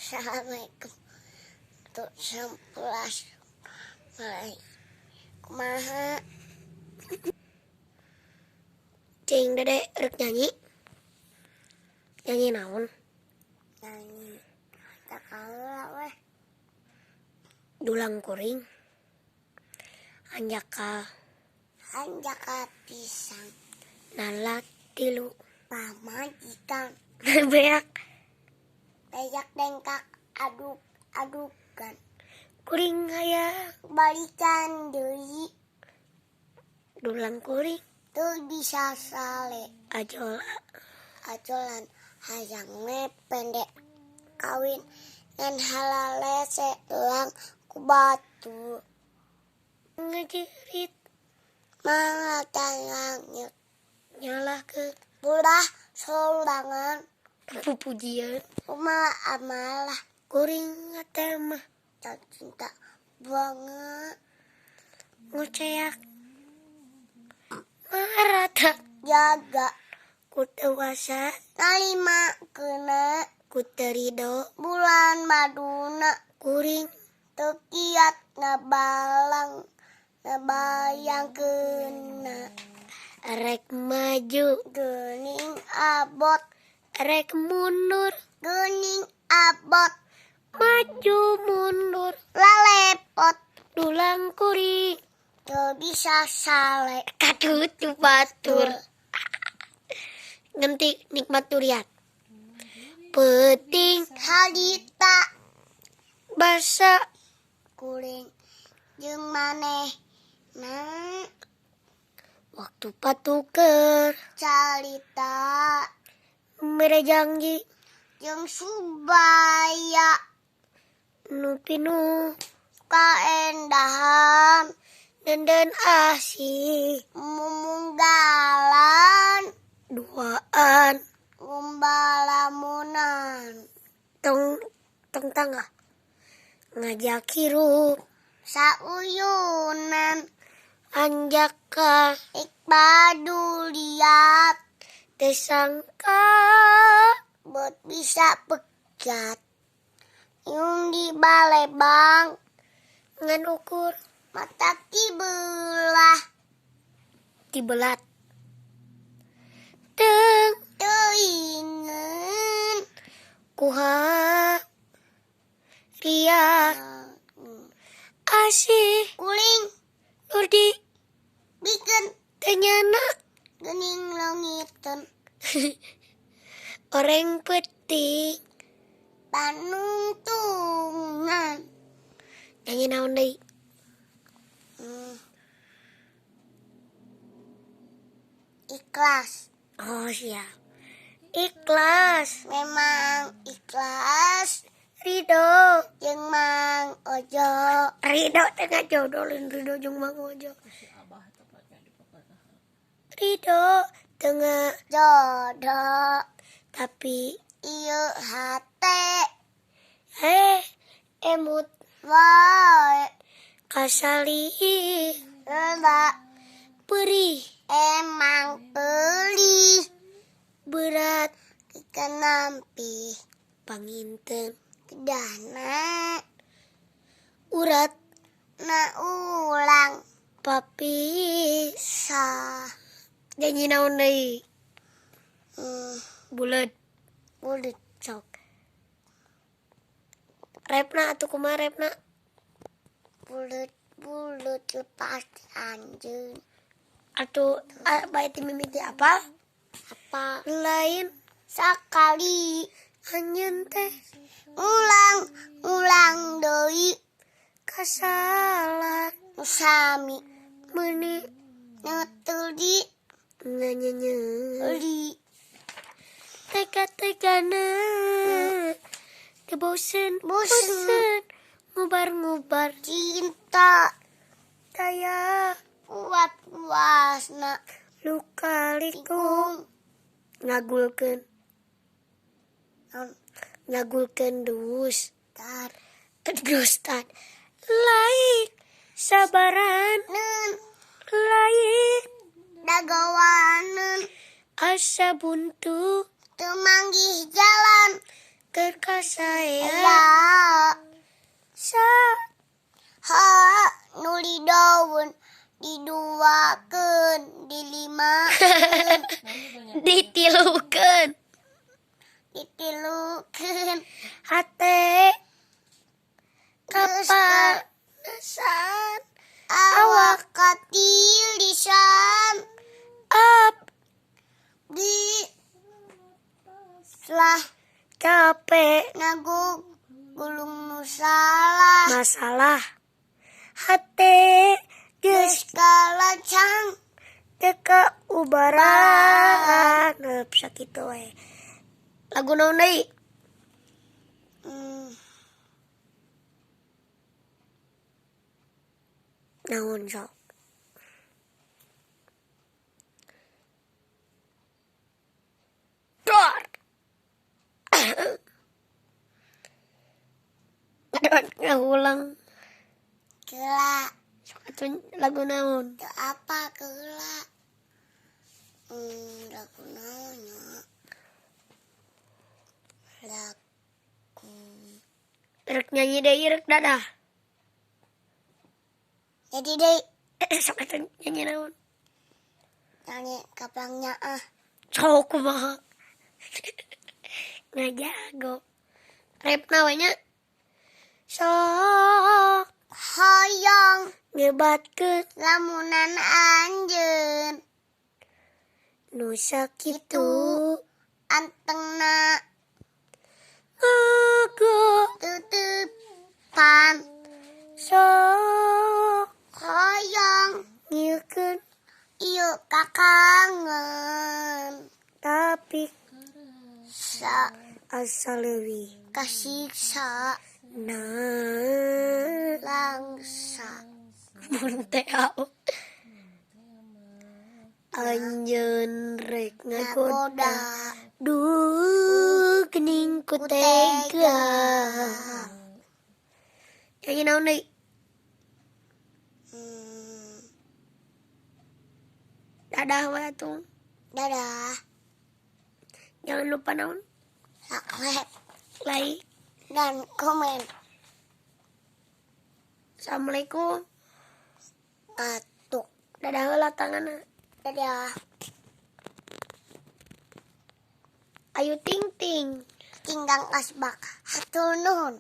Assalamualaikum. Tuh sampulas. Mulai. Kumaha? Cing Dede rek nyanyi. Nyanyi naon? Nyanyi. Tak kalah weh. Dulang kuring. Anjaka Anjaka pisang. nalak tilu. Pamajikan. Beak Peyak dengkak. Aduk-adukan. kuring hayang. Balikan deui. Dulang kuring Teu bisa sale. ajolan Hayang we pendek. Kawin ngan halale selang ku batu. ngajerit Mangatan langit. nyalah ke Bulah solangan. pupujian. Uma amalah. Kuring teh mah Tak cinta banget. ngoceak marata Jaga. ku tewasa Nalima kena. ku terido. Bulan maduna. Kuring Tekiat nabalang. Nabayang kena. rek maju Gening abot. rek mundur Gening abot. maju mundur Lalepot. dulang kuring Teu bisa sale. kadutu batur nganti nikmat durian penting Halita. basa Kuring. Jeung maneh. Nah. waktu patuker Carita. mere janji Jeung subaya. nu pinuh Kaendahan. dandan asih Mumunggalan. duaan Ngumbalamunan. tong tangga ngajak hirup Sauyunan. anjaka Ikbaduliat. tesangka Bet bisa pegat. Yung di balebang. ngan ukur Mata kibelah. dibelat teng Teuingen. kuha ria asih Kuling. nurdi Bikin. tenyana Gening langiten. orang peting Panungtungan. nyanyi naon deui Ikhlas. oh siap ikhlas Memang ikhlas. ridho Jeung Mang Ojo. ridho tengah jodolin ridho jeung Mang Ojo ridho tengah Jodoh. tapi Ieu hate. emut Wae. kasali Leda. perih Emang pelih. berat Ikan nampi. panginten Kedana. urat Na ulang. papi Sah. nyanyi naon deui bulet Bulit. sok repna atuh kumaha repna Bulut lepas anjeun. atuh bae ti mimiti apa Apa? lain Sakali. anjeun teh Ulang deui. kasalan Sami. meuni Netuli. nganyenye Li. tega-tegana bosen ngubar Cinta. daya Kuat puasna. lukaliku ngagulkeun dus Tar. tad lain sabaran Nun. lain Dagawanen. asa buntu Teu manggih jalan. terkasaya ya sa ha nuli daun diduakeun dilimakeun ditilukeun ditilukeun hate Geus kapanasan awak katilisan up di selah capek nagu gulung nu salah masalah hate geus geus kalacang teka ubaran neup sakitu we lagu naon deui naon sok dor ngulang keula sok atuh lagu naon teu apa keula lagu naon nya lagu rek nyanyi deui rek dadah jadi deui sok atuh nyanyi naon nyanyi kaplangnya sok kumaha ngajago repna we nya sok hoyong ngebatkeun lamunan anjeun nu sakitu antengna ngago tutupan sok hoyong ngiekeun ieu kakangen tapi sa asa leuwih kasiksa nah langsa mun teh anjeun rek ngagoda duh gening ku tega nyanyi naon deui dadah we atuh dadah jangan lupa naon like like dan komen assalamualaikum katuk dadah heula tanganna dadah ayu ting ting tinggang asbak hatur nuhun